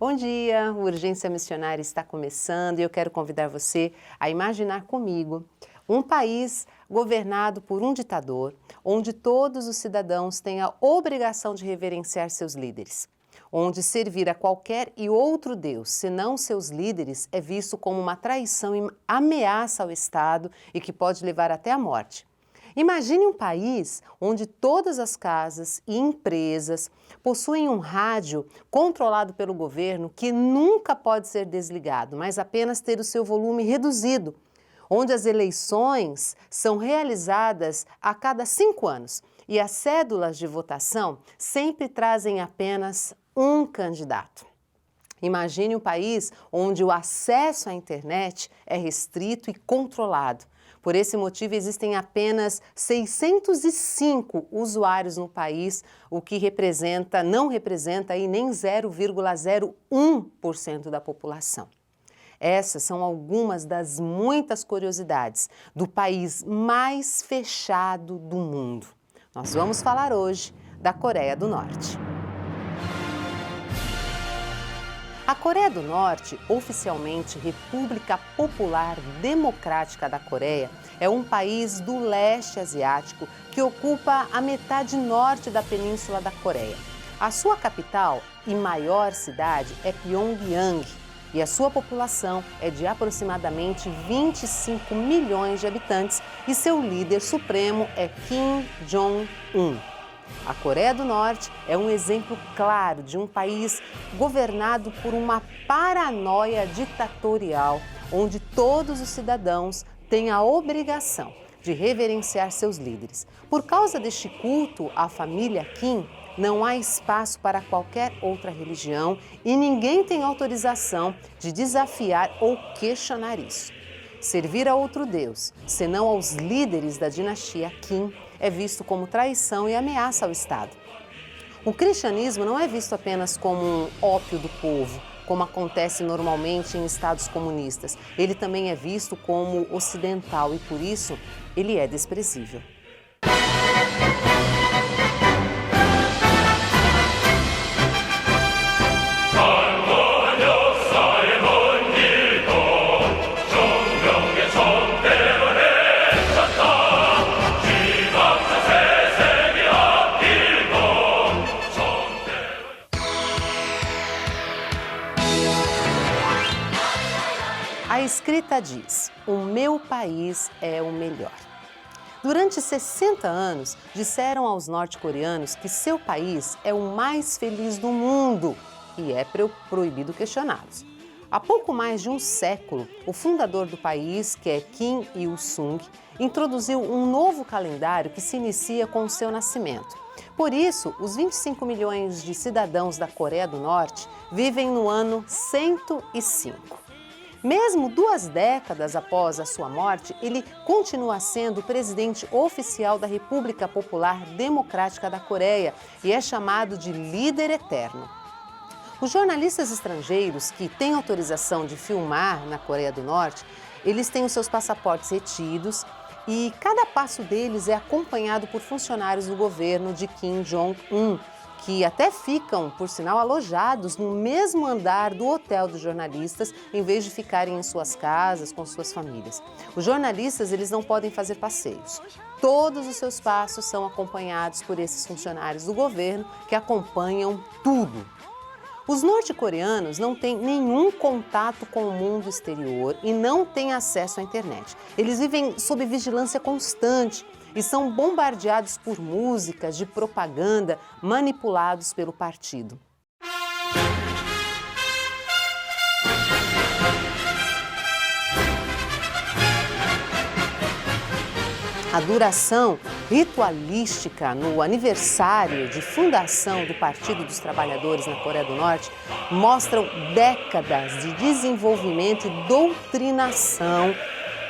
Bom dia, o Urgência Missionária está começando e eu quero convidar você a imaginar comigo um país governado por um ditador, onde todos os cidadãos têm a obrigação de reverenciar seus líderes, onde servir a qualquer e outro Deus, senão seus líderes, é visto como uma traição e ameaça ao Estado e que pode levar até a morte. Imagine um país onde todas as casas e empresas possuem um rádio controlado pelo governo que nunca pode ser desligado, mas apenas ter o seu volume reduzido, onde as eleições são realizadas a cada 5 anos e as cédulas de votação sempre trazem apenas um candidato. Imagine um país onde o acesso à internet é restrito e controlado. Por esse motivo, existem apenas 605 usuários no país, o que não representa aí nem 0,01% da população. Essas são algumas das muitas curiosidades do país mais fechado do mundo. Nós vamos falar hoje da Coreia do Norte. A Coreia do Norte, oficialmente República Popular Democrática da Coreia, é um país do leste asiático que ocupa a metade norte da Península da Coreia. A sua capital e maior cidade é Pyongyang e a sua população é de aproximadamente 25 milhões de habitantes e seu líder supremo é Kim Jong-un. A Coreia do Norte é um exemplo claro de um país governado por uma paranoia ditatorial, onde todos os cidadãos têm a obrigação de reverenciar seus líderes. Por causa deste culto à família Kim, não há espaço para qualquer outra religião e ninguém tem autorização de desafiar ou questionar isso. Servir a outro Deus, senão aos líderes da dinastia Kim, é visto como traição e ameaça ao Estado. O cristianismo não é visto apenas como um ópio do povo, como acontece normalmente em estados comunistas. Ele também é visto como ocidental e, por isso, ele é desprezível. A escrita diz: o meu país é o melhor. Durante 60 anos, disseram aos norte-coreanos que seu país é o mais feliz do mundo e é proibido questioná-los. Há pouco mais de um século, o fundador do país, que é Kim Il-sung, introduziu um novo calendário que se inicia com o seu nascimento. Por isso, os 25 milhões de cidadãos da Coreia do Norte vivem no ano 105. Mesmo 2 décadas após a sua morte, ele continua sendo o presidente oficial da República Popular Democrática da Coreia e é chamado de líder eterno. Os jornalistas estrangeiros que têm autorização de filmar na Coreia do Norte, eles têm os seus passaportes retidos e cada passo deles é acompanhado por funcionários do governo de Kim Jong-un, que até ficam, por sinal, alojados no mesmo andar do hotel dos jornalistas, em vez de ficarem em suas casas com suas famílias. Os jornalistas, eles não podem fazer passeios. Todos os seus passos são acompanhados por esses funcionários do governo que acompanham tudo. Os norte-coreanos não têm nenhum contato com o mundo exterior e não têm acesso à internet. Eles vivem sob vigilância constante e são bombardeados por músicas de propaganda manipulados pelo partido. A duração ritualística no aniversário de fundação do Partido dos Trabalhadores na Coreia do Norte mostram décadas de desenvolvimento e doutrinação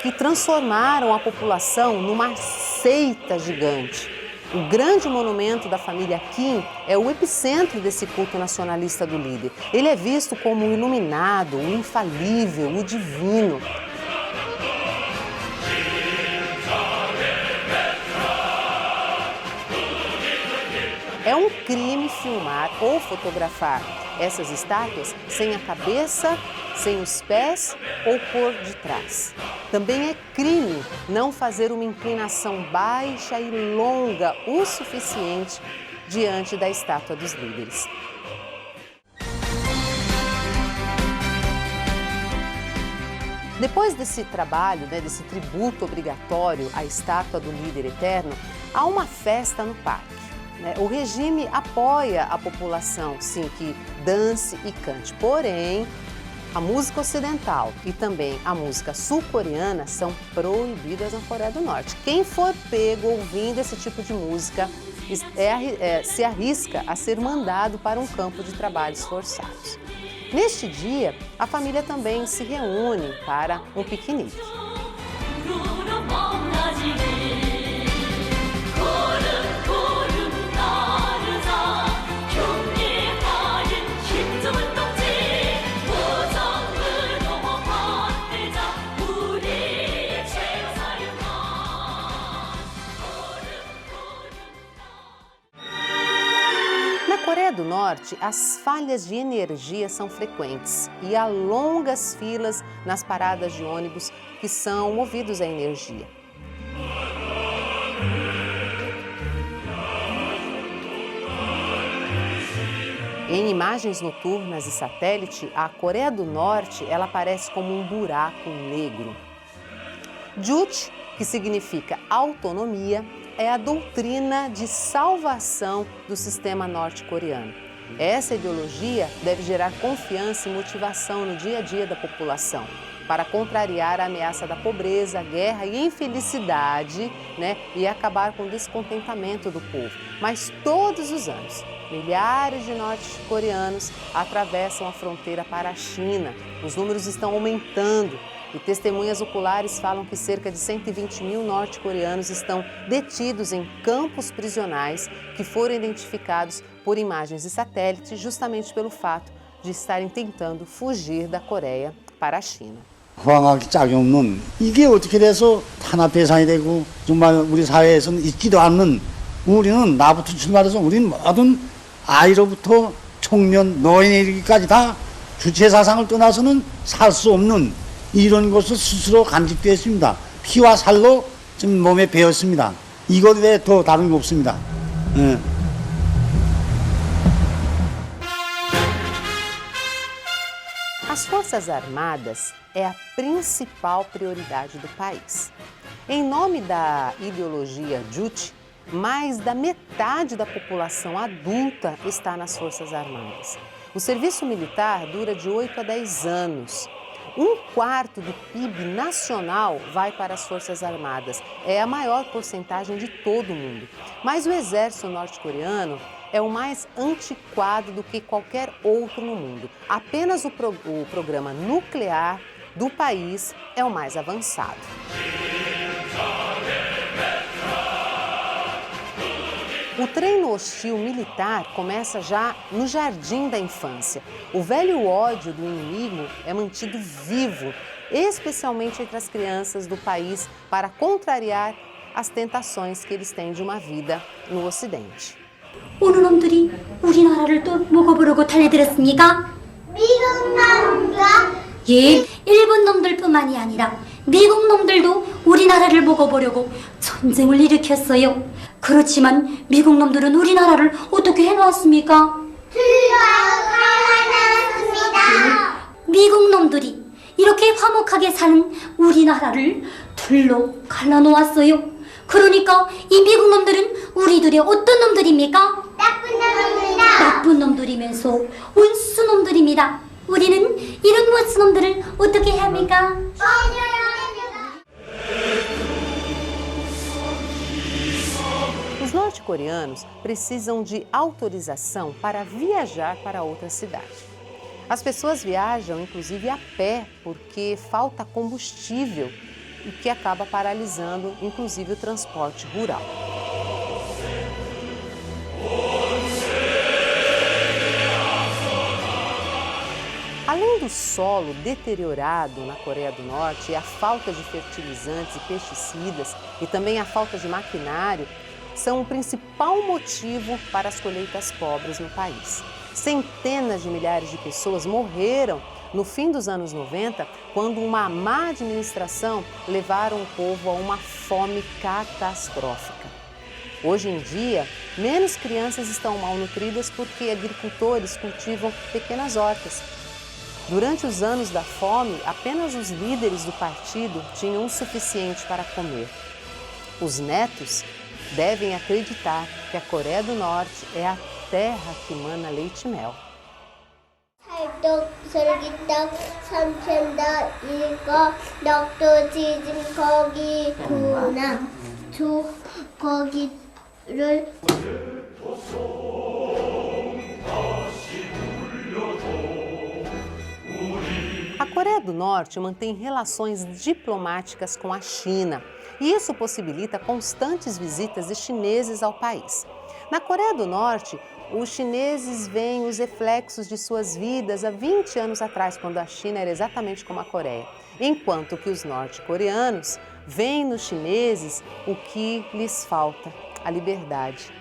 que transformaram a população numa seita gigante. O grande monumento da família Kim é o epicentro desse culto nacionalista do líder. Ele é visto como o iluminado, o infalível, o divino. É um crime filmar ou fotografar essas estátuas sem a cabeça, sem os pés ou por detrás. Também é crime não fazer uma inclinação baixa e longa o suficiente diante da estátua dos líderes. Depois desse trabalho, desse tributo obrigatório à estátua do líder eterno, há uma festa no parque. O regime apoia a população, sim, que dance e cante. Porém, a música ocidental e também a música sul-coreana são proibidas na Coreia do Norte. Quem for pego ouvindo esse tipo de música se arrisca a ser mandado para um campo de trabalhos forçados. Neste dia, a família também se reúne para um piquenique. Na Coreia do Norte, as falhas de energia são frequentes e há longas filas nas paradas de ônibus que são movidos a energia. Em imagens noturnas e satélite, a Coreia do Norte ela aparece como um buraco negro. Juche, que significa autonomia, é a doutrina de salvação do sistema norte-coreano. Essa ideologia deve gerar confiança e motivação no dia a dia da população, para contrariar a ameaça da pobreza, guerra e infelicidade, e acabar com o descontentamento do povo. Mas todos os anos, milhares de norte-coreanos atravessam a fronteira para a China. Os números estão aumentando. E testemunhas oculares falam que cerca de 120 mil norte-coreanos estão detidos em campos prisionais que foram identificados por imagens de satélite justamente pelo fato de estarem tentando fugir da Coreia para a China. 호황하기 짝이 없는 이게 어떻게 돼서 탄압 대상이 되고 정말 우리 사회에서는 있지도 않는 우리는 나부터 출발해서 우리는 모든 아이로부터 청년, 노인에 이르기까지 다 주체 사상을 떠나서는 살 수 없는 이런 것을 스스로 간직되었습니다. 피와 살로 지금 몸에 배었습니다. 이것 외에 더 다른 게 없습니다. As Forças Armadas é a principal prioridade do país. Em nome da ideologia Juche, mais da metade da população adulta está nas Forças Armadas. O serviço militar dura de 8 a 10 anos. 1/4 do PIB nacional vai para as Forças Armadas. É a maior porcentagem de todo o mundo. Mas o exército norte-coreano é o mais antiquado do que qualquer outro no mundo. Apenas o programa nuclear do país é o mais avançado. O treino hostil militar começa já no jardim da infância. O velho ódio do inimigo é mantido vivo, especialmente entre as crianças do país, para contrariar as tentações que eles têm de uma vida no Ocidente. 어느 놈들이 우리나라를 또 먹어보려고 달려들었습니까? 미국 놈인가? 예, 일본 놈들뿐만이 아니라 미국 놈들도 우리나라를 먹어보려고 전쟁을 일으켰어요. 그렇지만 미국 놈들은 우리나라를 어떻게 해놓았습니까? 들려하고 갈라놨습니다. 미국 놈들이 이렇게 화목하게 사는 우리나라를 둘로 갈라놓았어요. 그러니까 이 미국 놈들은 우리들의 어떤 놈들입니까? 나쁜 놈입니다. 나쁜 놈들이면서 원수 놈들입니다. 우리는 이런 원수 놈들을 어떻게 해야 합니까? Os norte-coreanos precisam de autorização para viajar para outra cidade. As pessoas viajam, inclusive, a pé, porque falta combustível, o que acaba paralisando, inclusive, o transporte rural. Além do solo deteriorado na Coreia do Norte e a falta de fertilizantes e pesticidas e também a falta de maquinário, são o principal motivo para as colheitas pobres no país. Centenas de milhares de pessoas morreram no fim dos anos 90, quando uma má administração levaram o povo a uma fome catastrófica. Hoje em dia, menos crianças estão malnutridas porque agricultores cultivam pequenas hortas. Durante os anos da fome, apenas os líderes do partido tinham o suficiente para comer. Os netos devem acreditar que a Coreia do Norte é a terra que mana leite e mel. 살떡, 솔깃떡, 삼천떡, 이거, 넉도, 지짐, 고기, 구나, 고기를 A Coreia do Norte mantém relações diplomáticas com a China e isso possibilita constantes visitas de chineses ao país. Na Coreia do Norte, os chineses veem os reflexos de suas vidas há 20 anos atrás, quando a China era exatamente como a Coreia, enquanto que os norte-coreanos veem nos chineses o que lhes falta, a liberdade.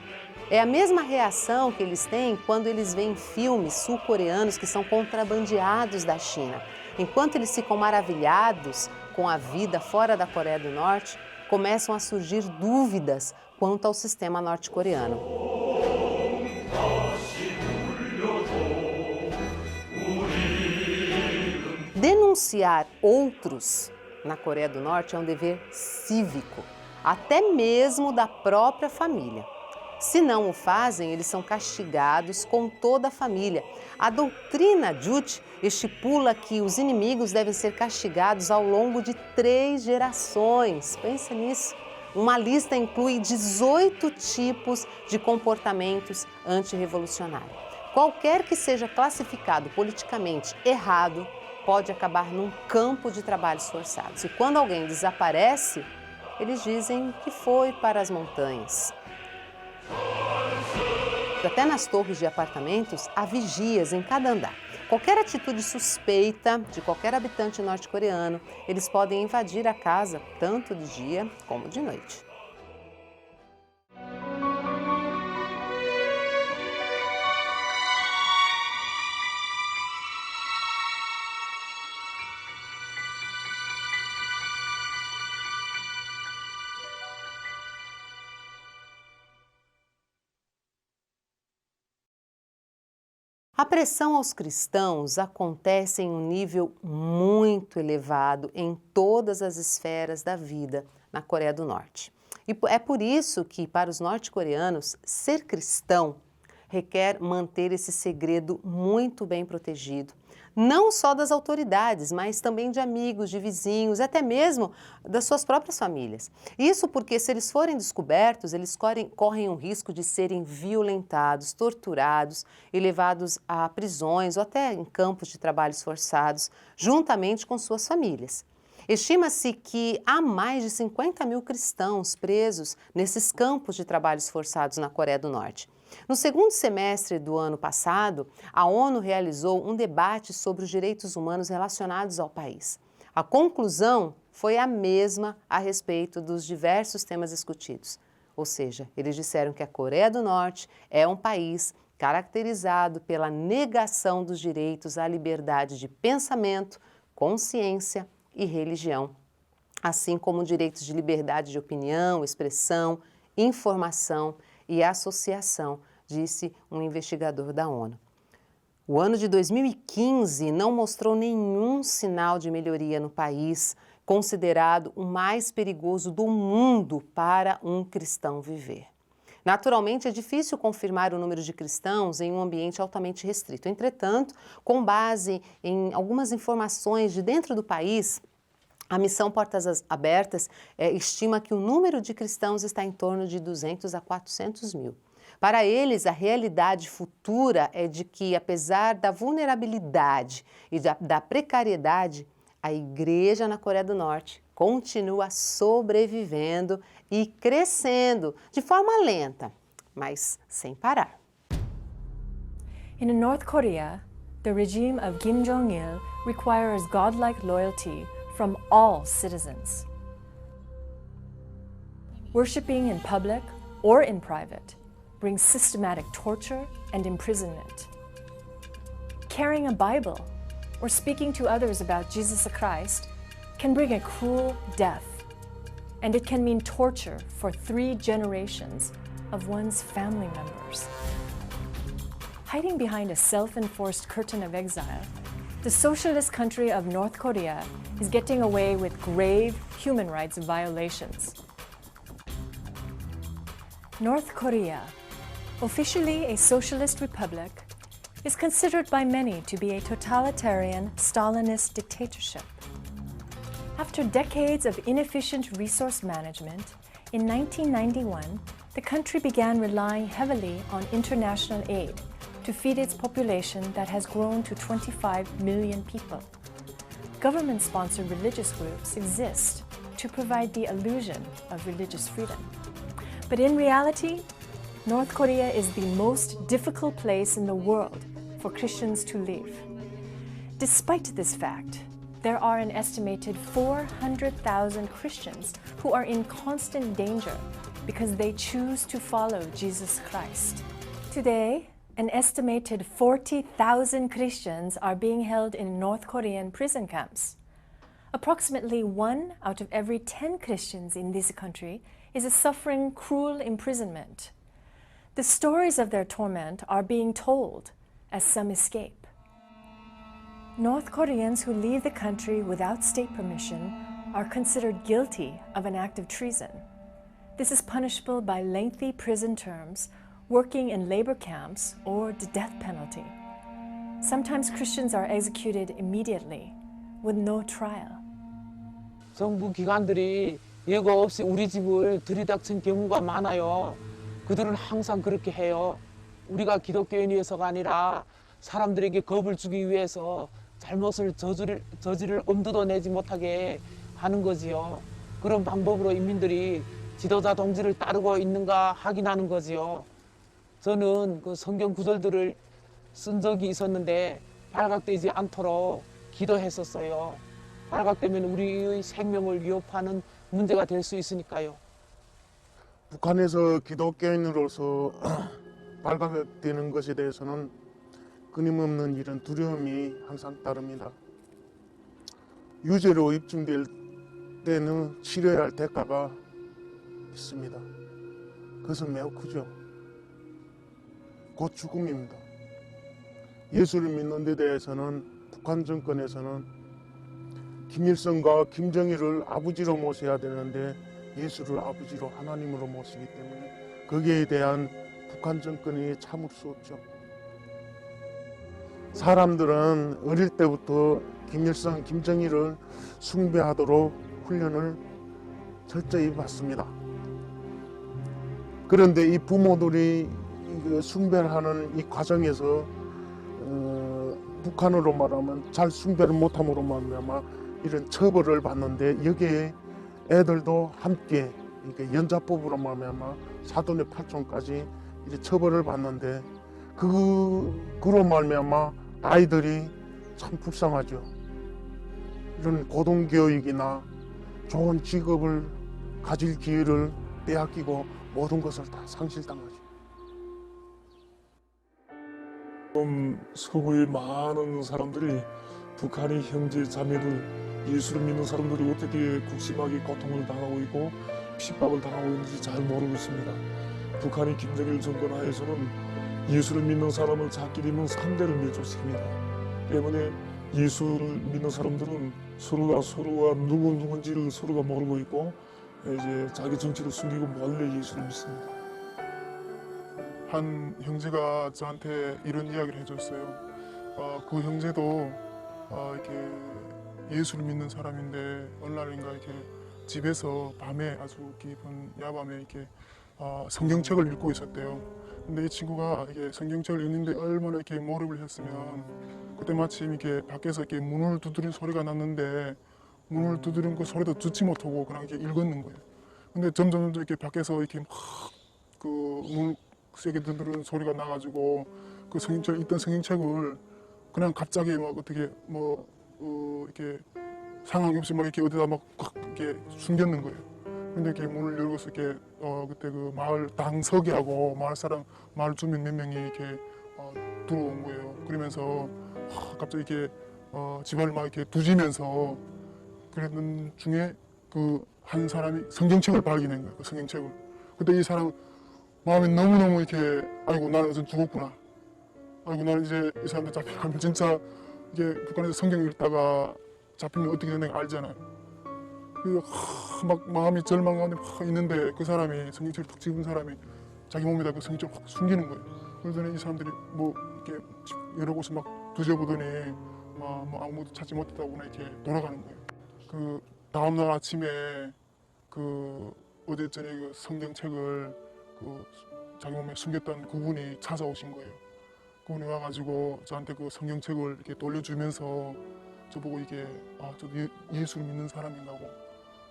É a mesma reação que eles têm quando eles veem filmes sul-coreanos que são contrabandeados da China. Enquanto eles ficam maravilhados com a vida fora da Coreia do Norte, começam a surgir dúvidas quanto ao sistema norte-coreano. Denunciar outros na Coreia do Norte é um dever cívico, até mesmo da própria família. Se não o fazem, eles são castigados com toda a família. A doutrina Juche estipula que os inimigos devem ser castigados ao longo de 3 gerações. Pensa nisso. Uma lista inclui 18 tipos de comportamentos antirrevolucionários. Qualquer que seja classificado politicamente errado pode acabar num campo de trabalhos forçados. E quando alguém desaparece, eles dizem que foi para as montanhas. Até nas torres de apartamentos, há vigias em cada andar. Qualquer atitude suspeita de qualquer habitante norte-coreano, eles podem invadir a casa tanto de dia como de noite. A pressão aos cristãos acontece em um nível muito elevado em todas as esferas da vida na Coreia do Norte. E é por isso que, para os norte-coreanos, ser cristão requer manter esse segredo muito bem protegido, não só das autoridades, mas também de amigos, de vizinhos, até mesmo das suas próprias famílias. Isso porque, se eles forem descobertos, eles correm o risco de serem violentados, torturados e levados a prisões ou até em campos de trabalhos forçados, juntamente com suas famílias. Estima-se que há mais de 50 mil cristãos presos nesses campos de trabalhos forçados na Coreia do Norte. No segundo semestre do ano passado, a ONU realizou um debate sobre os direitos humanos relacionados ao país. A conclusão foi a mesma a respeito dos diversos temas discutidos. Ou seja, eles disseram que a Coreia do Norte é um país caracterizado pela negação dos direitos à liberdade de pensamento, consciência e religião, assim como direitos de liberdade de opinião, expressão, informação e associação, disse um investigador da ONU. O ano de 2015 não mostrou nenhum sinal de melhoria no país, considerado o mais perigoso do mundo para um cristão viver. Naturalmente, é difícil confirmar o número de cristãos em um ambiente altamente restrito. Entretanto, com base em algumas informações de dentro do país, a missão Portas Abertas estima que o número de cristãos está em torno de 200 a 400 mil. Para eles, a realidade futura é de que, apesar da vulnerabilidade e da precariedade, a igreja na Coreia do Norte continua sobrevivendo e crescendo de forma lenta, mas sem parar. In North Korea, the regime of Kim Jong-il requires godlike loyalty from all citizens. Worshipping in public or in private brings systematic torture and imprisonment. carrying a Bible or speaking to others about Jesus Christ can bring a cruel death, and it can mean torture for 3 generations of one's family members. Hiding behind a self-enforced curtain of exile, the socialist country of North Korea is getting away with grave human rights violations. North Korea, officially a socialist republic, is considered by many to be a totalitarian Stalinist dictatorship. After decades of inefficient resource management, in 1991, the country began relying heavily on international aid to feed its population that has grown to 25 million people. Government-sponsored religious groups exist to provide the illusion of religious freedom. But in reality, North Korea is the most difficult place in the world for Christians to live. Despite this fact, there are an estimated 400,000 Christians who are in constant danger because they choose to follow Jesus Christ. Today, an estimated 40,000 Christians are being held in North Korean prison camps. Approximately 1 out of every 10 Christians in this country is suffering cruel imprisonment. The stories of their torment are being told as some escape. North Koreans who leave the country without state permission are considered guilty of an act of treason. This is punishable by lengthy prison terms, working in labor camps, or the death penalty. Sometimes Christians are executed immediately with no trial. 정부 기관들이 예고 없이 우리 집을 들이닥친 경우가 많아요. 그들은 항상 그렇게 해요. 우리가 기독교인이어서가 아니라 사람들에게 겁을 주기 위해서 잘못을 저지를 엄두도 내지 못하게 하는 거지요. 그런 방법으로 인민들이 지도자 동지를 따르고 있는가 확인하는 거지요. 저는 그 성경 구절들을 쓴 적이 있었는데 발각되지 않도록 기도했었어요. 발각되면 우리의 생명을 위협하는 문제가 될 수 있으니까요. 북한에서 기독교인으로서 발각되는 것에 대해서는 끊임없는 이런 두려움이 항상 따릅니다. 유죄로 입증될 때는 치러야 할 대가가 있습니다. 그것은 매우 크죠. 곧 죽음입니다. 예수를 믿는 데 대해서는 북한 정권에서는 김일성과 김정일을 아버지로 모셔야 되는데 예수를 아버지로 하나님으로 모시기 때문에 거기에 대한 북한 정권이 참을 수 없죠. 사람들은 어릴 때부터 김일성, 김정일을 숭배하도록 훈련을 철저히 받습니다. 그런데 이 부모들이 숭배를 하는 이 과정에서 북한으로 말하면 잘 숭배를 못함으로 말미암아 이런 처벌을 받는데 여기에 애들도 함께 연자법으로 말미암아 사돈의 팔촌까지 이제 처벌을 받는데 그로 말미암아 아이들이 참 불쌍하죠. 이런 고등교육이나 좋은 직업을 가질 기회를 빼앗기고 모든 것을 다 상실당하죠. 서구의 많은 사람들이 북한의 형제 자매들, 예수를 믿는 사람들이 어떻게 극심하게 고통을 당하고 있고 핍박을 당하고 있는지 잘 모르고 있습니다. 북한의 김정일 정권 하에서는 예수를 믿는 사람을 잡게 되면 상대를 맺어시킵니다. 때문에 예수를 믿는 사람들은 서로가 누군지를 서로가 모르고 있고 이제 자기 정치를 숨기고 몰래 예수를 믿습니다. 한 형제가 저한테 이런 이야기를 해줬어요. 그 형제도 이렇게 예수를 믿는 사람인데 어느 날인가 이렇게 집에서 밤에 아주 깊은 야밤에 이렇게 성경책을 읽고 있었대요. 근데 이 친구가 이게 성경책을 읽는데 얼마나 이렇게 몰입을 했으면 그때 마침 이렇게 밖에서 이렇게 문을 두드린 소리가 났는데 문을 두드린 그 소리도 듣지 못하고 그냥 이렇게 읽었는 거예요. 근데 점점 이렇게 밖에서 이렇게 막 그 문 세게 두드리는 소리가 나가지고 그 성경책 읽던 성경책을 그냥 갑자기 막 어떻게 이렇게 상황이 없이 막 이렇게 어디다 막 이렇게 숨겼는 거예요. 근데 이렇게 문을 열고서 이렇게 그때 그 마을 당서기하고 마을 주민 몇 명이 이렇게 들어온 거예요. 그러면서 갑자기 이렇게 집안을 막 이렇게 두지면서 그랬던 중에 그 한 사람이 성경책을 발견한 거예요. 그 성경책을. 그때 이 사람 마음이 너무너무 이렇게 아이고 나는 어제 죽었구나. 아이고 나는 이제 이 사람들 잡혀가면 진짜 이게 북한에서 성경 읽다가 잡히면 어떻게 되는지 알잖아요. 막 마음이 절망 가운데 막 있는데 그 사람이 성경책을 탁 집은 사람이 자기 몸에다 그 성경책을 확 숨기는 거예요. 그러더니 이 사람들이 뭐 이렇게 여러 곳을 막 뒤져보더니 뭐 아무도 찾지 못했다고나 이렇게 돌아가는 거예요. 그 다음날 아침에 그 어제 전에 그 성경책을 그 자기 몸에 숨겼던 그분이 찾아오신 거예요. 그분이 와가지고 저한테 그 성경책을 이렇게 돌려주면서 저보고 이게 저도 예수를 믿는 사람인가고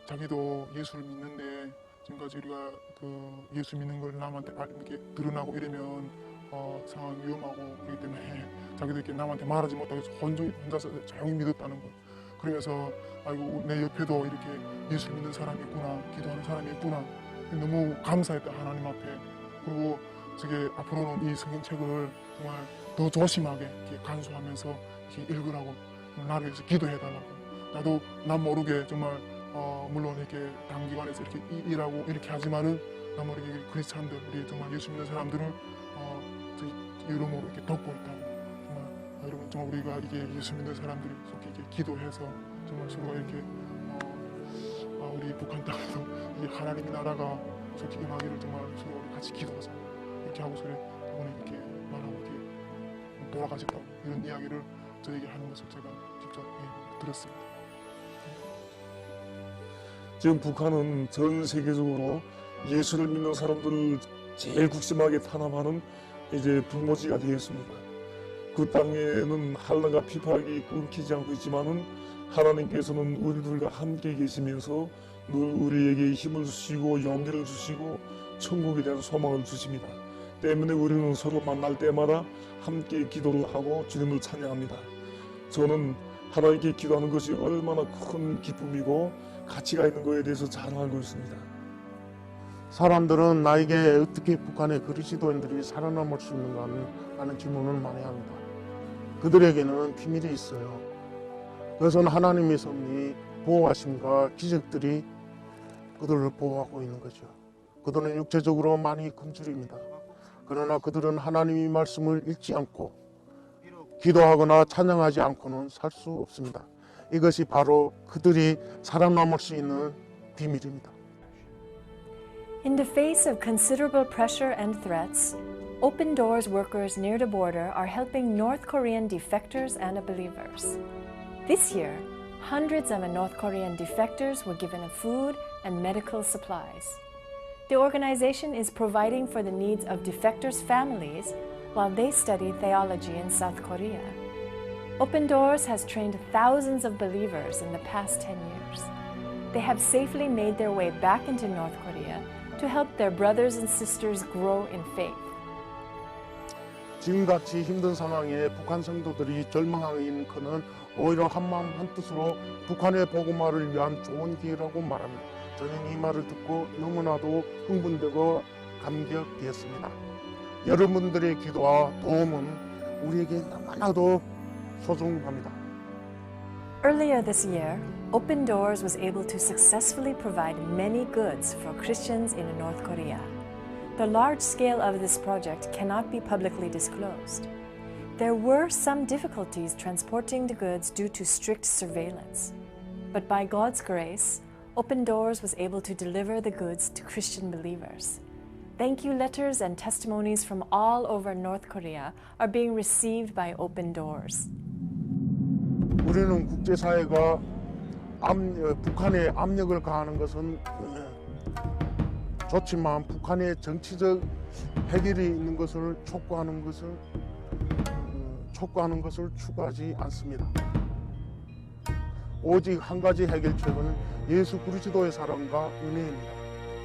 자기도 예수를 믿는데 지금까지 우리가 그 예수 믿는 걸 남한테 이렇게 드러나고 이러면 상황이 위험하고 그렇기 때문에 자기도 이렇게 남한테 말하지 못하고 혼자서 조용히 믿었다는 거예요. 그러면서 아이고 내 옆에도 이렇게 예수 믿는 사람이 있구나, 기도하는 사람이 있구나. 너무 감사했다 하나님 앞에. 그리고 저게 앞으로는 이 성경책을 정말 더 조심하게 이렇게 간수하면서 이렇게 읽으라고 나를 위해서 기도해달라고. 나도 남 모르게 정말 물론 이렇게 단기간에서 이렇게 일하고 이렇게 하지만은 남 모르게 크리스찬들 우리 정말 예수 믿는 사람들을 이름으로 이렇게 돕고 있다고. 여러분 정말 우리가 이게 예수 믿는 사람들이 속히 이렇게 기도해서 정말 서로가 이렇게 우리 북한 땅에도 이 하나님의 나라가 속히 임하기를 정말 서로 우리 같이 기도하자 이렇게 하고서 이번에 이렇게 말하고 이렇게 돌아가셨다고 이런 이야기를 저에게 하는 것을 제가 직접 들었습니다. 지금 북한은 전 세계적으로 예수를 믿는 사람들을 제일 국심하게 탄압하는 이제 불모지가 되었습니다. 그 땅에는 한란과 비판이 끊기지 않고 있지만은 하나님께서는 우리들과 함께 계시면서 늘 우리에게 힘을 주시고 용기를 주시고 천국에 대한 소망을 주십니다. 때문에 우리는 서로 만날 때마다 함께 기도를 하고 주님을 찬양합니다. 저는 하나님께 기도하는 것이 얼마나 큰 기쁨이고 가치가 있는 것에 대해서 잘 알고 있습니다. 사람들은 나에게 어떻게 북한의 그리스도인들이 살아남을 수 있는가 하는 질문을 많이 합니다. 그들에게는 비밀이 있어요. 그것은 하나님의 섭리, 보호하심과 기적들이 그들을 보호하고 있는 거죠. 그들은 육체적으로 많이 굶주립니다. 그러나 그들은 하나님의 말씀을 읽지 않고 기도하거나 찬양하지 않고는 살 수 없습니다. 이것이 바로 그들이 살아남을 수 있는 비밀입니다. In the face of considerable pressure and threats, Open Doors workers near the border are helping North Korean defectors and believers. This year, hundreds of North Korean defectors were given food and medical supplies. The organization is providing for the needs of defectors' families while they study theology in South Korea. Open Doors has trained thousands of believers in the past 10 years. They have safely made their way back into North Korea to help their brothers and sisters grow in faith. 지금같이 힘든 상황에 북한 성도들이 절망하기는 오히려 한마음 한뜻으로 북한의 복음화를 위한 좋은 기회라고 말합니다. 저는 이 말을 듣고 너무나도 흥분되고 감격되었습니다. 여러분들의 기도와 도움은 우리에게 너무나도 소중합니다. Earlier this year, Open Doors was able to successfully provide many goods for Christians in North Korea. The large scale of this project cannot be publicly disclosed. There were some difficulties transporting the goods due to strict surveillance. But by God's grace, Open Doors was able to deliver the goods to Christian believers. Thank you letters and testimonies from all over North Korea are being received by Open Doors. 우리는 국제사회가 북한에 압력을 가하는 것은 좋지만 북한의 정치적 해결이 있는 것을 촉구하는 것을 추구하지 않습니다. 오직 한 가지 해결책은 예수 그리스도의 사랑과 은혜입니다.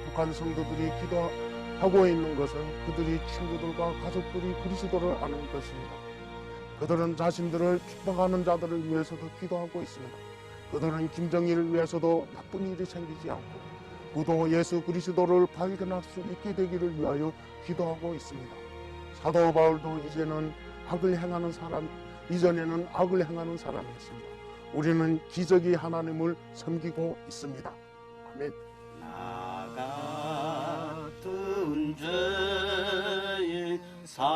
북한 성도들이 기도하고 있는 것은 그들이 친구들과 가족들이 그리스도를 아는 것입니다. 그들은 자신들을 핍박하는 자들을 위해서도 기도하고 있습니다. 그들은 김정일을 위해서도 나쁜 일이 생기지 않고 구도 예수 그리스도를 발견할 수 있게 되기를 위하여 기도하고 있습니다. 사도 바울도 이제는 악을 행하는 사람 이전에는 악을 행하는 사람이었습니다. 우리는 기적이 하나님을 섬기고 있습니다. 아멘. 나 같은 죄인 살리신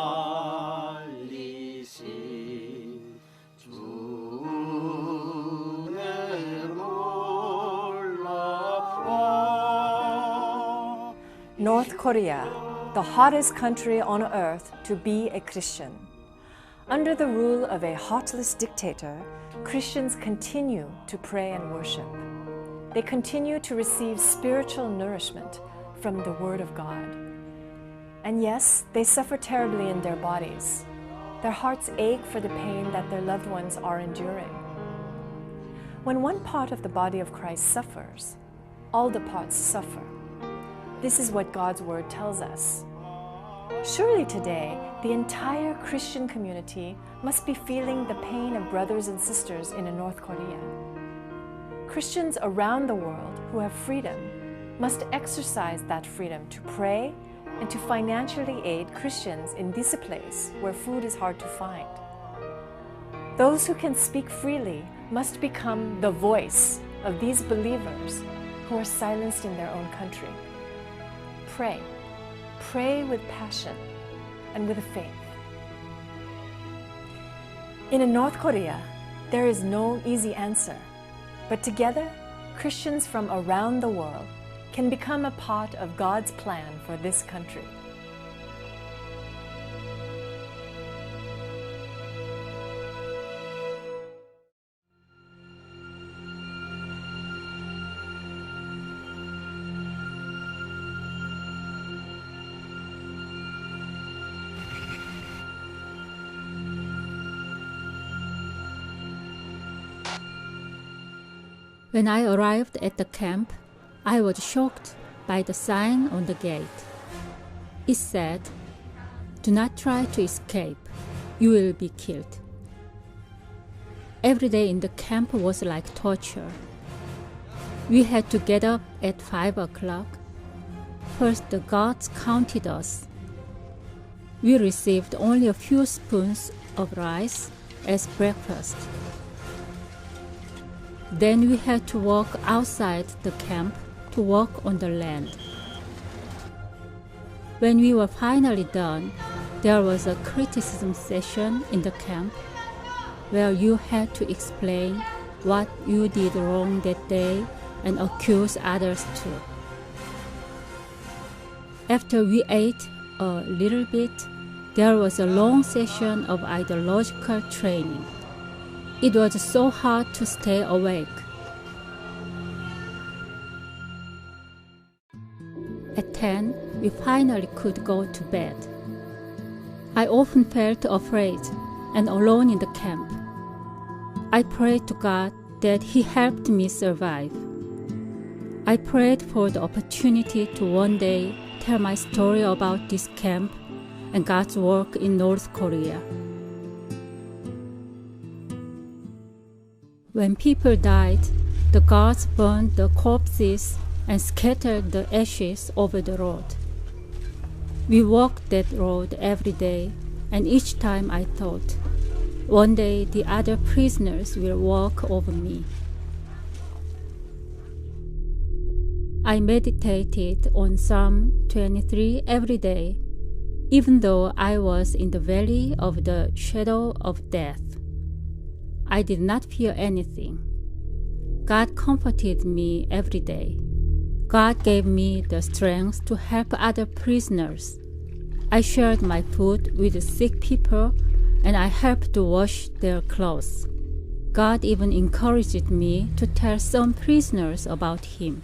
주의 놀라워. North Korea, the hottest country on earth to be a Christian. Under the rule of a heartless dictator, Christians continue to pray and worship. They continue to receive spiritual nourishment from the Word of God. And yes, they suffer terribly in their bodies. Their hearts ache for the pain that their loved ones are enduring. When one part of the body of Christ suffers, all the parts suffer. This is what God's Word tells us. Surely today, the entire Christian community must be feeling the pain of brothers and sisters in North Korea. Christians around the world who have freedom must exercise that freedom to pray and to financially aid Christians in this place where food is hard to find. Those who can speak freely must become the voice of these believers who are silenced in their own country. Pray. Pray with passion and with faith. In North Korea, there is no easy answer, but together, Christians from around the world can become a part of God's plan for this country. When I arrived at the camp, I was shocked by the sign on the gate. It said, "Do not try to escape. You will be killed." Every day in the camp was like torture. We had to get up at 5 o'clock. First, the guards counted us. We received only a few spoons of rice as breakfast. Then we had to walk outside the camp to walk on the land. When we were finally done, there was a criticism session in the camp where you had to explain what you did wrong that day and accuse others too. After we ate a little bit, there was a long session of ideological training. It was so hard to stay awake. At 10, we finally could go to bed. I often felt afraid and alone in the camp. I prayed to God that He helped me survive. I prayed for the opportunity to one day tell my story about this camp and God's work in North Korea. When people died, the guards burned the corpses and scattered the ashes over the road. We walked that road every day, and each time I thought, one day the other prisoners will walk over me. I meditated on Psalm 23 every day, even though I was in the valley of the shadow of death. I did not fear anything. God comforted me every day. God gave me the strength to help other prisoners. I shared my food with sick people, and I helped to wash their clothes. God even encouraged me to tell some prisoners about Him.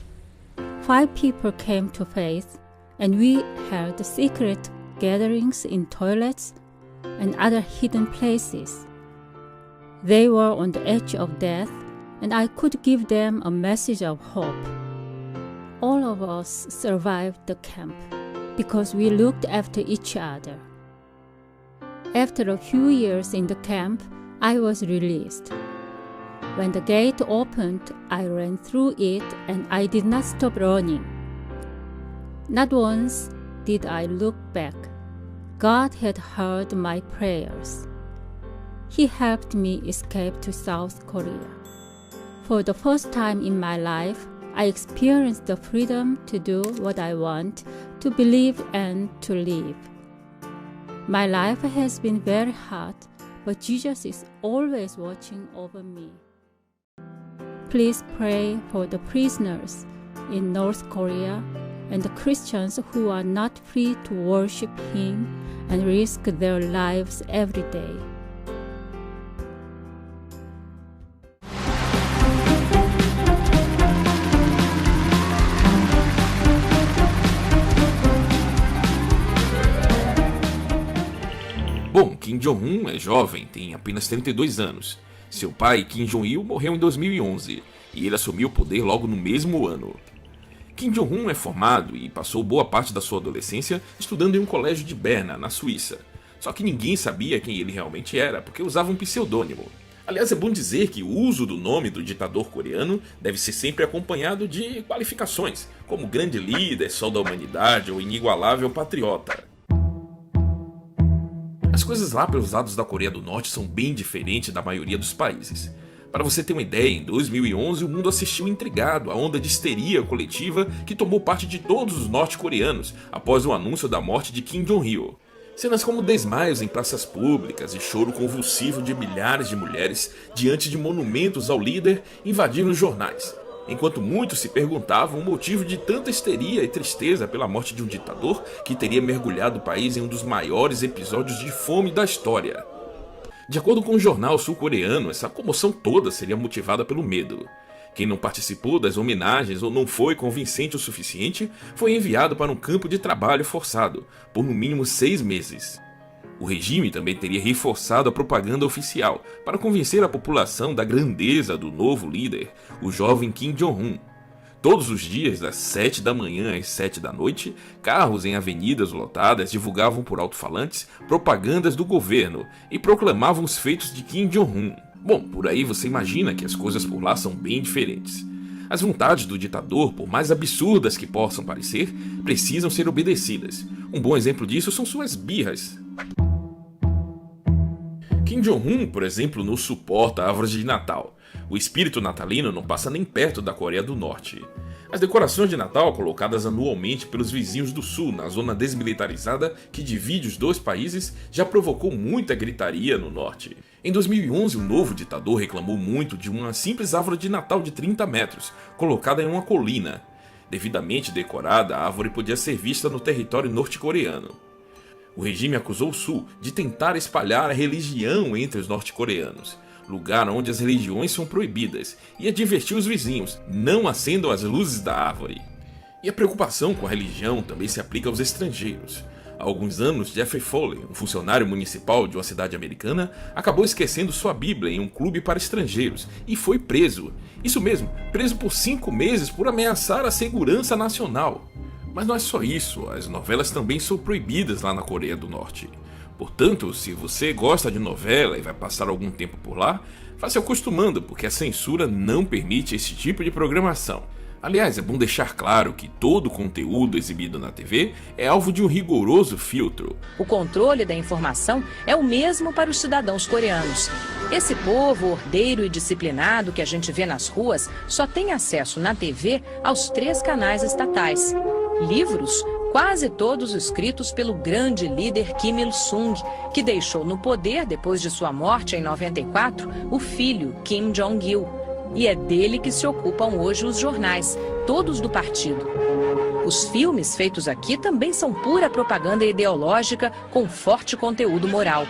5 people came to faith, and we held secret gatherings in toilets and other hidden places. They were on the edge of death, and I could give them a message of hope. All of us survived the camp because we looked after each other. After a few years in the camp, I was released. When the gate opened, I ran through it and I did not stop running. Not once did I look back. God had heard my prayers. he helped me escape to South Korea. For the first time in my life, I experienced the freedom to do what I want, to believe and to live. My life has been very hard, but Jesus is always watching over me. Please pray for the prisoners in North Korea and the Christians who are not free to worship Him and risk their lives every day. Bom, Kim Jong-un é jovem, tem apenas 32 anos. Seu pai, Kim Jong-il, morreu em 2011 e ele assumiu o poder logo no mesmo ano. Kim Jong-un é formado e passou boa parte da sua adolescência estudando em um colégio de Berna, na Suíça. Só que ninguém sabia quem ele realmente era, porque usava um pseudônimo. Aliás, é bom dizer que o uso do nome do ditador coreano deve ser sempre acompanhado de qualificações, como grande líder, sol da humanidade ou inigualável patriota. As coisas lá pelos lados da Coreia do Norte são bem diferentes da maioria dos países. Para você ter uma ideia, em 2011 o mundo assistiu intrigado à onda de histeria coletiva que tomou parte de todos os norte-coreanos após o anúncio da morte de Kim Jong-il. Cenas como desmaios em praças públicas e choro convulsivo de milhares de mulheres diante de monumentos ao líder invadiram os jornais, enquanto muitos se perguntavam o motivo de tanta histeria e tristeza pela morte de um ditador que teria mergulhado o país em um dos maiores episódios de fome da história. De acordo com o jornal sul-coreano, essa comoção toda seria motivada pelo medo. Quem não participou das homenagens ou não foi convincente o suficiente foi enviado para um campo de trabalho forçado, por no mínimo 6 meses. O regime também teria reforçado a propaganda oficial para convencer a população da grandeza do novo líder, o jovem Kim Jong-un. Todos os dias, das 7 da manhã às 7 da noite, carros em avenidas lotadas divulgavam por alto-falantes propagandas do governo e proclamavam os feitos de Kim Jong-un. Bom, por aí você imagina que as coisas por lá são bem diferentes. As vontades do ditador, por mais absurdas que possam parecer, precisam ser obedecidas. Um bom exemplo disso são suas birras. Kim Jong-un, por exemplo, não suporta árvores de Natal. O espírito natalino não passa nem perto da Coreia do Norte. As decorações de Natal, colocadas anualmente pelos vizinhos do Sul na zona desmilitarizada que divide os dois países, já provocou muita gritaria no Norte. Em 2011, o novo ditador reclamou muito de uma simples árvore de Natal de 30 metros, colocada em uma colina. Devidamente decorada, a árvore podia ser vista no território norte-coreano. O regime acusou o Sul de tentar espalhar a religião entre os norte-coreanos, lugar onde as religiões são proibidas, e advertiu os vizinhos: não acendam as luzes da árvore. E a preocupação com a religião também se aplica aos estrangeiros. Há alguns anos, Jeffrey Foley, um funcionário municipal de uma cidade americana, acabou esquecendo sua Bíblia em um clube para estrangeiros e foi preso. Isso mesmo, preso por 5 meses por ameaçar a segurança nacional. Mas não é só isso, as novelas também são proibidas lá na Coreia do Norte. Portanto, se você gosta de novela e vai passar algum tempo por lá, vá se acostumando, porque a censura não permite esse tipo de programação. Aliás, é bom deixar claro que todo o conteúdo exibido na TV é alvo de um rigoroso filtro. O controle da informação é o mesmo para os cidadãos coreanos. Esse povo ordeiro e disciplinado que a gente vê nas ruas só tem acesso na TV aos 3 canais estatais. Livros, quase todos escritos pelo grande líder Kim Il-sung, que deixou no poder, depois de sua morte em 94, o filho Kim Jong-il. E é dele que se ocupam hoje os jornais, todos do partido. Os filmes feitos aqui também são pura propaganda ideológica com forte conteúdo moral.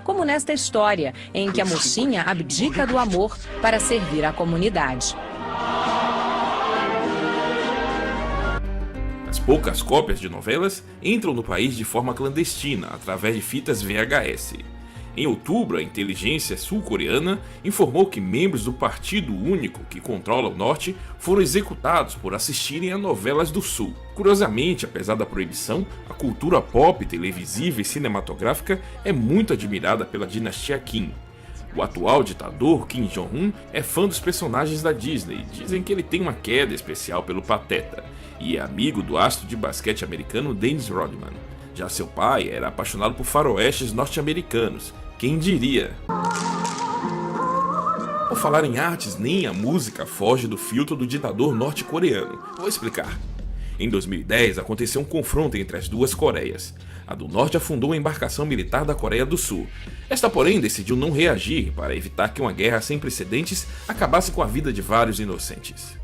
Como nesta história, em que a mocinha abdica do amor para servir à comunidade. As poucas cópias de novelas entram no país de forma clandestina, através de fitas VHS. Em outubro, a inteligência sul-coreana informou que membros do Partido Único que controla o Norte foram executados por assistirem a novelas do Sul. Curiosamente, apesar da proibição, a cultura pop, televisiva e cinematográfica é muito admirada pela dinastia Kim. O atual ditador, Kim Jong-un, é fã dos personagens da Disney. Dizem que ele tem uma queda especial pelo Pateta e é amigo do astro de basquete americano Dennis Rodman. Já seu pai era apaixonado por faroestes norte-americanos, Quem diria? Por falar em artes, nem a música foge do filtro do ditador norte-coreano. Vou explicar. Em 2010, aconteceu um confronto entre as duas Coreias. A do Norte afundou a embarcação militar da Coreia do Sul. Esta, porém, decidiu não reagir para evitar que uma guerra sem precedentes acabasse com a vida de vários inocentes.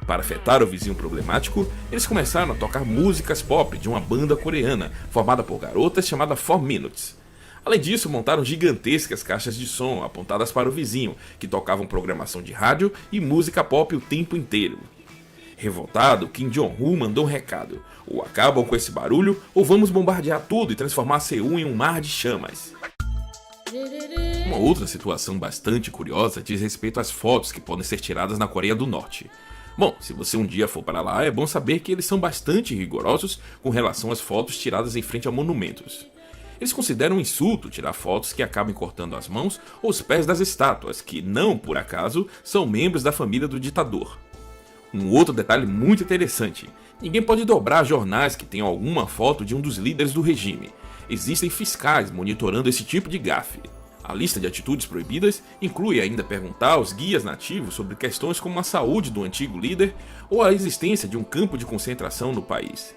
Para afetar o vizinho problemático, eles começaram a tocar músicas pop de uma banda coreana, formada por garotas chamada 4 Minutes. Além disso, montaram gigantescas caixas de som apontadas para o vizinho, que tocavam programação de rádio e música pop o tempo inteiro. Revoltado, Kim Jong-un mandou um recado: ou acabam com esse barulho, ou vamos bombardear tudo e transformar Seul em um mar de chamas. Uma outra situação bastante curiosa diz respeito às fotos que podem ser tiradas na Coreia do Norte. Bom, se você um dia for para lá, é bom saber que eles são bastante rigorosos com relação às fotos tiradas em frente a monumentos. Eles consideram um insulto tirar fotos que acabem cortando as mãos ou os pés das estátuas, que não, por acaso, são membros da família do ditador. Um outro detalhe muito interessante: ninguém pode dobrar jornais que tenham alguma foto de um dos líderes do regime. Existem fiscais monitorando esse tipo de gafe. A lista de atitudes proibidas inclui ainda perguntar aos guias nativos sobre questões como a saúde do antigo líder ou a existência de um campo de concentração no país.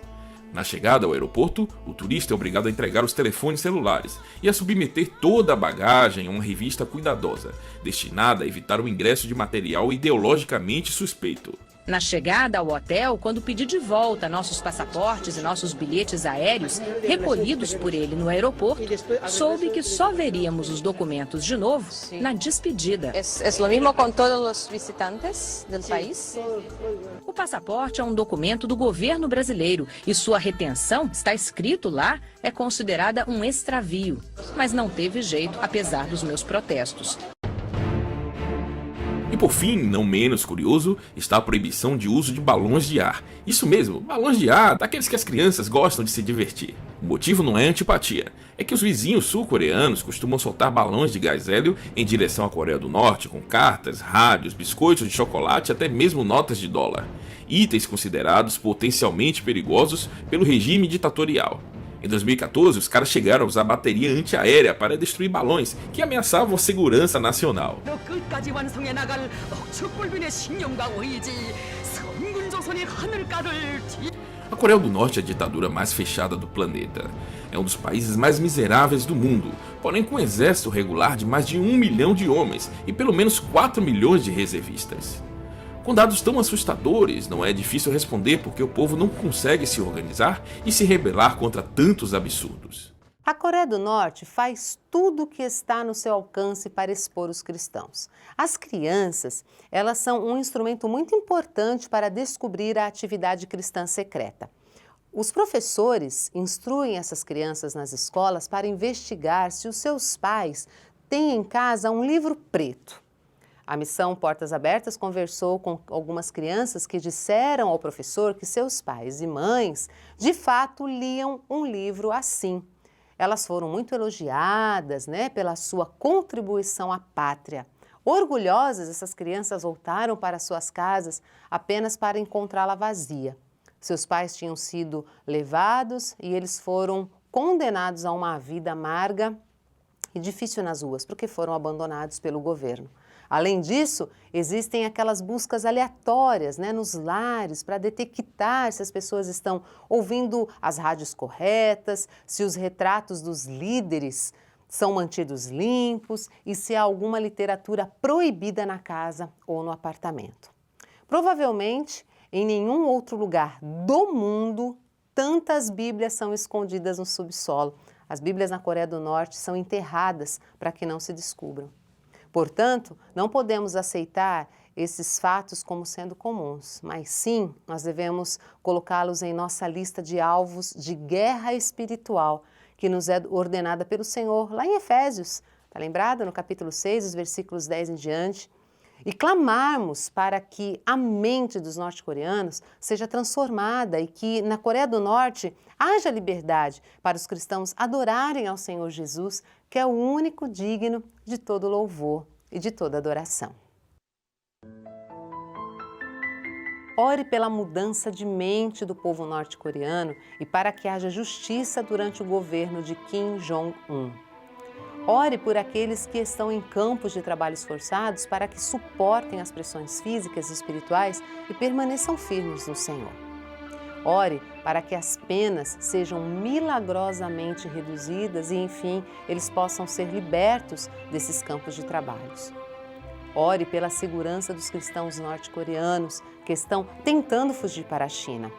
Na chegada ao aeroporto, o turista é obrigado a entregar os telefones celulares e a submeter toda a bagagem a uma revista cuidadosa, destinada a evitar o ingresso de material ideologicamente suspeito. Na chegada ao hotel, quando pedi de volta nossos passaportes e nossos bilhetes aéreos recolhidos por ele no aeroporto, soube que só veríamos os documentos de novo na despedida. É o mesmo com todos os visitantes do país? O passaporte é um documento do governo brasileiro e sua retenção, está escrito lá, é considerada um extravio. Mas não teve jeito, apesar dos meus protestos. E por fim, não menos curioso, está a proibição de uso de balões de ar. Isso mesmo, balões de ar, daqueles que as crianças gostam de se divertir. O motivo não é antipatia, é que os vizinhos sul-coreanos costumam soltar balões de gás hélio em direção à Coreia do Norte com cartas, rádios, biscoitos de chocolate e até mesmo notas de dólar. Itens considerados potencialmente perigosos pelo regime ditatorial. Em 2014, os caras chegaram a usar bateria antiaérea para destruir balões que ameaçavam a segurança nacional. A Coreia do Norte é a ditadura mais fechada do planeta. É um dos países mais miseráveis do mundo, porém com um exército regular de mais de 1 milhão de homens e pelo menos 4 milhões de reservistas. Com dados tão assustadores, não é difícil responder porque o povo não consegue se organizar e se rebelar contra tantos absurdos. A Coreia do Norte faz tudo o que está no seu alcance para expor os cristãos. As crianças, elas são um instrumento muito importante para descobrir a atividade cristã secreta. Os professores instruem essas crianças nas escolas para investigar se os seus pais têm em casa um livro preto. A missão Portas Abertas conversou com algumas crianças que disseram ao professor que seus pais e mães, de fato, liam um livro assim. Elas foram muito elogiadas, pela sua contribuição à pátria. Orgulhosas, essas crianças voltaram para suas casas apenas para encontrá-la vazia. Seus pais tinham sido levados e eles foram condenados a uma vida amarga e difícil nas ruas, porque foram abandonados pelo governo. Além disso, existem aquelas buscas aleatórias nos lares para detectar se as pessoas estão ouvindo as rádios corretas, se os retratos dos líderes são mantidos limpos e se há alguma literatura proibida na casa ou no apartamento. Provavelmente, em nenhum outro lugar do mundo, tantas Bíblias são escondidas no subsolo. As Bíblias na Coreia do Norte são enterradas para que não se descubram. Portanto, não podemos aceitar esses fatos como sendo comuns, mas sim, nós devemos colocá-los em nossa lista de alvos de guerra espiritual, que nos é ordenada pelo Senhor, lá em Efésios, está lembrado? No capítulo 6, os versículos 10 em diante, e clamarmos para que a mente dos norte-coreanos seja transformada e que na Coreia do Norte haja liberdade para os cristãos adorarem ao Senhor Jesus, que é o único digno de todo louvor e de toda adoração. Ore pela mudança de mente do povo norte-coreano e para que haja justiça durante o governo de Kim Jong-un. Ore por aqueles que estão em campos de trabalhos forçados para que suportem as pressões físicas e espirituais e permaneçam firmes no Senhor. Ore para que as penas sejam milagrosamente reduzidas e, enfim, eles possam ser libertos desses campos de trabalhos. Ore pela segurança dos cristãos norte-coreanos que estão tentando fugir para a China.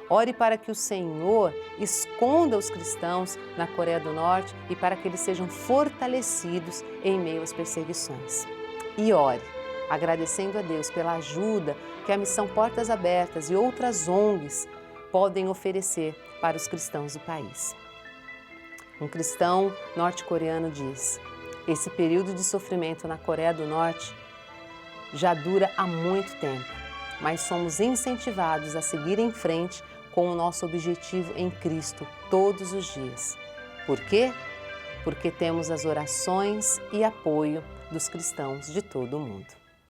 Ore para que o Senhor esconda os cristãos na Coreia do Norte e para que eles sejam fortalecidos em meio às perseguições. E ore, agradecendo a Deus pela ajuda que a Missão Portas Abertas e outras ONGs podem oferecer para os cristãos do país. Um cristão norte-coreano diz: esse período de sofrimento na Coreia do Norte já dura há muito tempo, mas somos incentivados a seguir em frente com o nosso objetivo em Cristo todos os dias. Por quê? Porque temos as orações e apoio dos cristãos de todo o mundo.